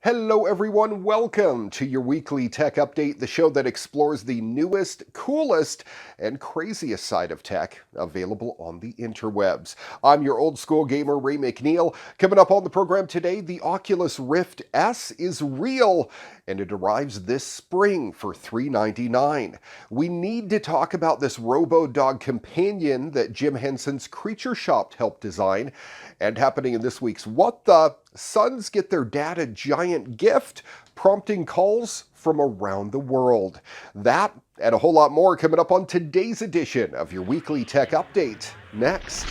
Hello everyone, welcome to your weekly tech update, the show that explores the newest, coolest, and craziest side of tech available on the interwebs. I'm your old school gamer, Ray McNeil. Coming up on the program today, the Oculus Rift S is real, and it arrives this spring for $399. We need to talk about this Robo-Dog companion that Jim Henson's Creature Shop helped design, and happening in this week's What The? Sons get their dad a giant gift, prompting calls from around the world. That and a whole lot more coming up on today's edition of your weekly tech update. Next.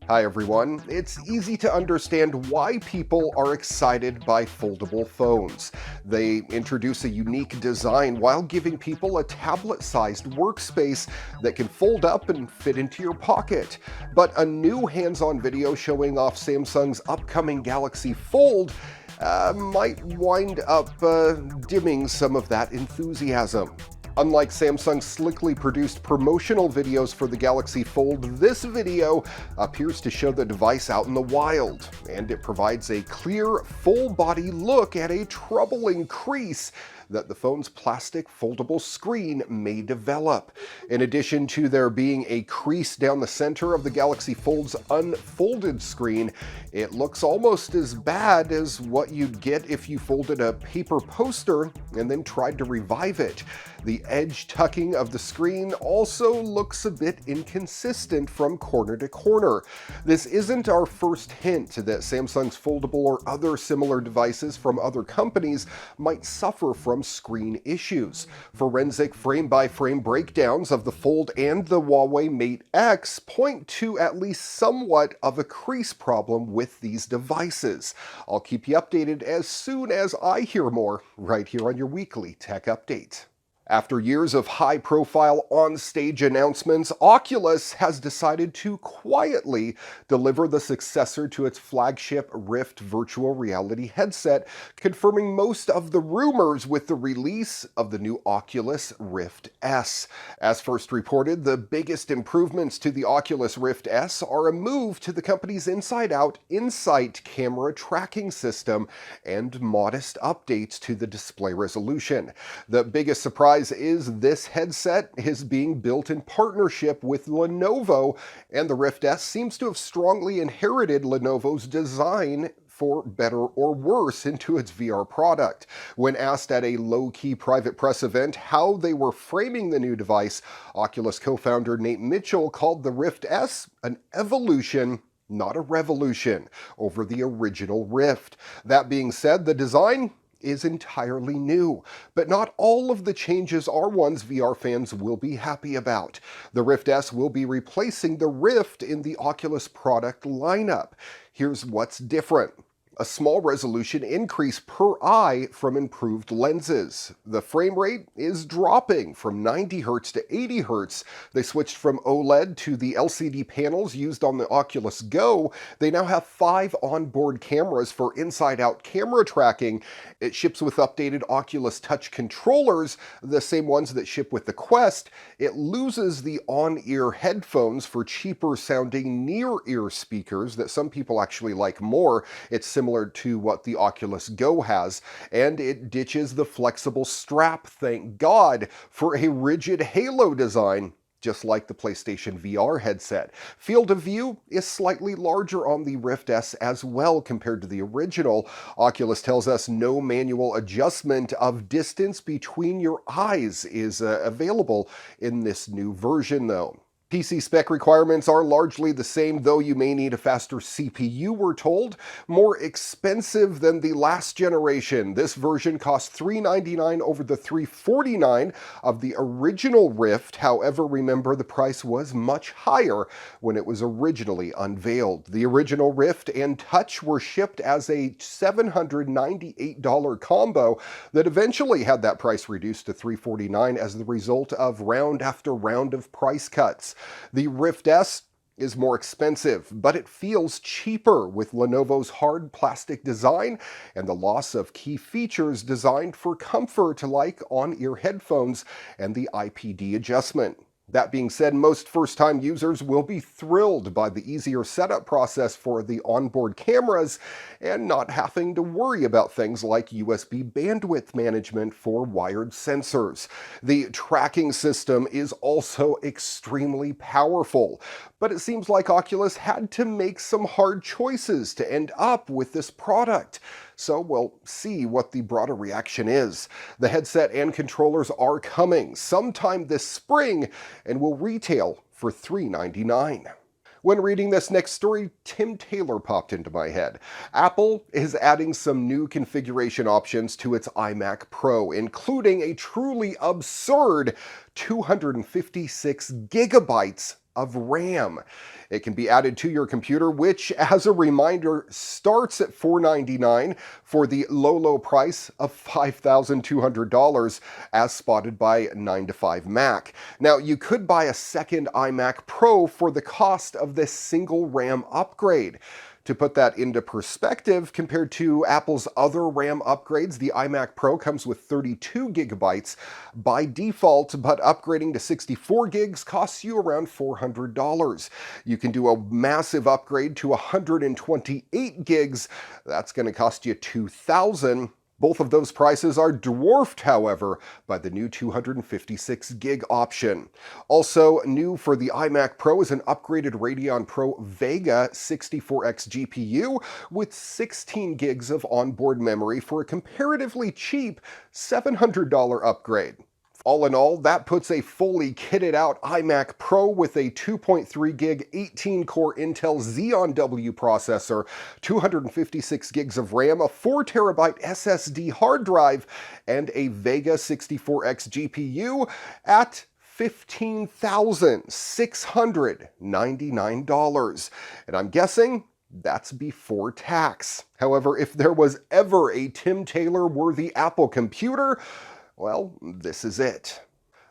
Hi everyone. It's easy to understand why people are excited by foldable phones. They introduce a unique design while giving people a tablet-sized workspace that can fold up and fit into your pocket. But a new hands-on video showing off Samsung's upcoming Galaxy Fold might wind up dimming some of that enthusiasm. Unlike Samsung's slickly produced promotional videos for the Galaxy Fold, this video appears to show the device out in the wild, and it provides a clear, full-body look at a troubling crease that the phone's plastic foldable screen may develop. In addition to there being a crease down the center of the Galaxy Fold's unfolded screen, it looks almost as bad as what you'd get if you folded a paper poster and then tried to revive it. The edge tucking of the screen also looks a bit inconsistent from corner to corner. This isn't our first hint that Samsung's foldable or other similar devices from other companies might suffer from screen issues. Forensic frame-by-frame breakdowns of the Fold and the Huawei Mate X point to at least somewhat of a crease problem with these devices. I'll keep you updated as soon as I hear more right here on your weekly tech update. After years of high-profile on-stage announcements, Oculus has decided to quietly deliver the successor to its flagship Rift virtual reality headset, confirming most of the rumors with the release of the new Oculus Rift S. As first reported, the biggest improvements to the Oculus Rift S are a move to the company's inside-out Insight camera tracking system and modest updates to the display resolution. The biggest surprise is this headset is being built in partnership with Lenovo, and the Rift S seems to have strongly inherited Lenovo's design for better or worse into its VR product. When asked at a low-key private press event how they were framing the new device, Oculus co-founder Nate Mitchell called the Rift S an evolution, not a revolution, over the original Rift. That being said, the design is entirely new, but not all of the changes are ones VR fans will be happy about. The Rift S will be replacing the Rift in the Oculus product lineup. Here's what's different. A small resolution increase per eye from improved lenses. The frame rate is dropping from 90 Hz to 80 Hz. They switched from OLED to the LCD panels used on the Oculus Go. They now have 5 onboard cameras for inside-out camera tracking. It ships with updated Oculus Touch controllers, the same ones that ship with the Quest. It loses the on-ear headphones for cheaper sounding near-ear speakers that some people actually like more. It's similar to what the Oculus Go has, and it ditches the flexible strap, thank God, for a rigid halo design, just like the PlayStation VR headset. Field of view is slightly larger on the Rift S as well compared to the original. Oculus tells us no manual adjustment of distance between your eyes is available in this new version though. PC spec requirements are largely the same, though you may need a faster CPU, we're told. More expensive than the last generation. This version costs $399 over the $349 of the original Rift. However, remember the price was much higher when it was originally unveiled. The original Rift and Touch were shipped as a $798 combo that eventually had that price reduced to $349 as the result of round after round of price cuts. The Rift S is more expensive, but it feels cheaper with Lenovo's hard plastic design and the loss of key features designed for comfort like on-ear headphones and the IPD adjustment. That being said, most first-time users will be thrilled by the easier setup process for the onboard cameras and not having to worry about things like USB bandwidth management for wired sensors. The tracking system is also extremely powerful, but it seems like Oculus had to make some hard choices to end up with this product. So we'll see what the broader reaction is. The headset and controllers are coming sometime this spring and will retail for $399. When reading this next story, Tim Taylor popped into my head. Apple is adding some new configuration options to its iMac Pro, including a truly absurd 256 gigabytes of RAM. It can be added to your computer, which, as a reminder, starts at $499 for the low price of $5,200, as spotted by 9to5Mac. Now, you could buy a second iMac Pro for the cost of this single RAM upgrade. To put that into perspective, compared to Apple's other RAM upgrades, the iMac Pro comes with 32 gigabytes by default, but upgrading to 64 gigs costs you around $400. You can do a massive upgrade to 128 gigs. That's going to cost you $2,000. Both of those prices are dwarfed, however, by the new 256 gig option. Also new for the iMac Pro is an upgraded Radeon Pro Vega 64X GPU with 16 gigs of onboard memory for a comparatively cheap $700 upgrade. All in all, that puts a fully kitted out iMac Pro with a 2.3 gig 18-core Intel Xeon W processor, 256 gigs of RAM, a 4 terabyte SSD hard drive, and a Vega 64X GPU at $15,699. And I'm guessing that's before tax. However, if there was ever a Tim Taylor-worthy Apple computer, well, this is it.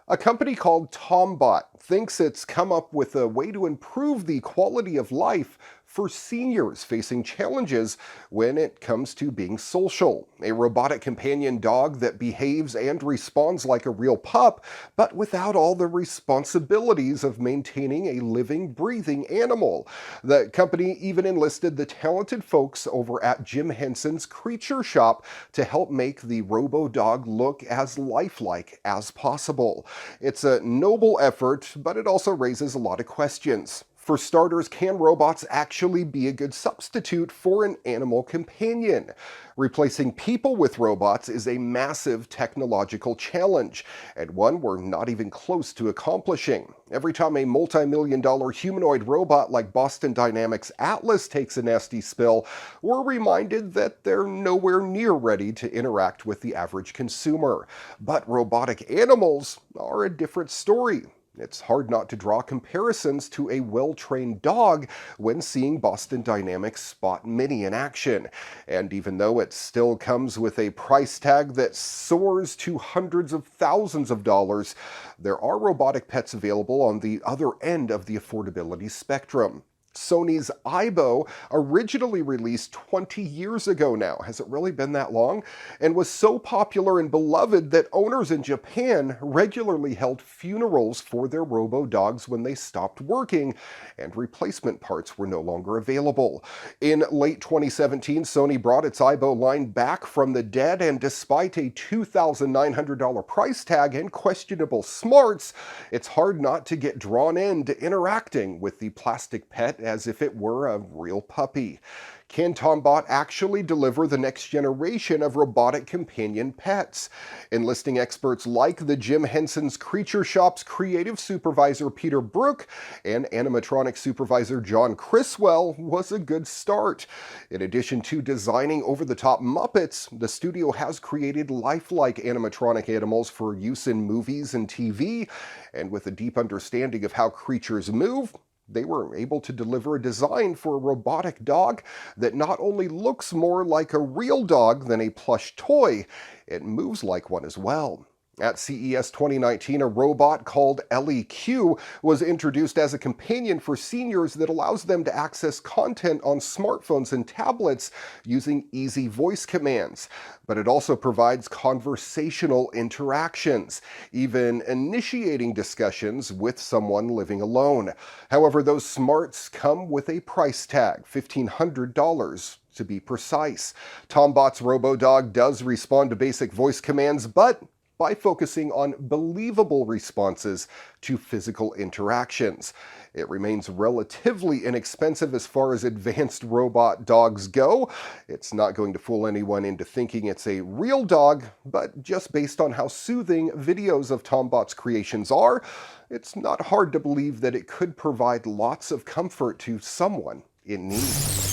A company called Tombot thinks it's come up with a way to improve the quality of life for seniors facing challenges when it comes to being social. A robotic companion dog that behaves and responds like a real pup, but without all the responsibilities of maintaining a living, breathing animal. The company even enlisted the talented folks over at Jim Henson's Creature Shop to help make the Robo-Dog look as lifelike as possible. It's a noble effort, but it also raises a lot of questions. For starters, can robots actually be a good substitute for an animal companion? Replacing people with robots is a massive technological challenge, and one we're not even close to accomplishing. Every time a multi-million-dollar humanoid robot like Boston Dynamics Atlas takes a nasty spill, we're reminded that they're nowhere near ready to interact with the average consumer. But robotic animals are a different story. It's hard not to draw comparisons to a well-trained dog when seeing Boston Dynamics Spot Mini in action. And even though it still comes with a price tag that soars to hundreds of thousands of dollars, there are robotic pets available on the other end of the affordability spectrum. Sony's Aibo, originally released 20 years ago now, has it really been that long? And was so popular and beloved that owners in Japan regularly held funerals for their robo-dogs when they stopped working and replacement parts were no longer available. In late 2017, Sony brought its Aibo line back from the dead, and despite a $2,900 price tag and questionable smarts, it's hard not to get drawn into interacting with the plastic pet as if it were a real puppy. Can Tombot actually deliver the next generation of robotic companion pets? Enlisting experts like the Jim Henson's Creature Shop's creative supervisor Peter Brook and animatronic supervisor John Criswell was a good start. In addition to designing over-the-top Muppets, the studio has created lifelike animatronic animals for use in movies and TV, and with a deep understanding of how creatures move, they were able to deliver a design for a robotic dog that not only looks more like a real dog than a plush toy, it moves like one as well. At CES 2019, a robot called LEQ was introduced as a companion for seniors that allows them to access content on smartphones and tablets using easy voice commands. But it also provides conversational interactions, even initiating discussions with someone living alone. However, those smarts come with a price tag, $1,500 to be precise. Tombot's Robo-Dog does respond to basic voice commands, but by focusing on believable responses to physical interactions. It remains relatively inexpensive as far as advanced robot dogs go. It's not going to fool anyone into thinking it's a real dog, but just based on how soothing videos of Tombot's creations are, it's not hard to believe that it could provide lots of comfort to someone in need.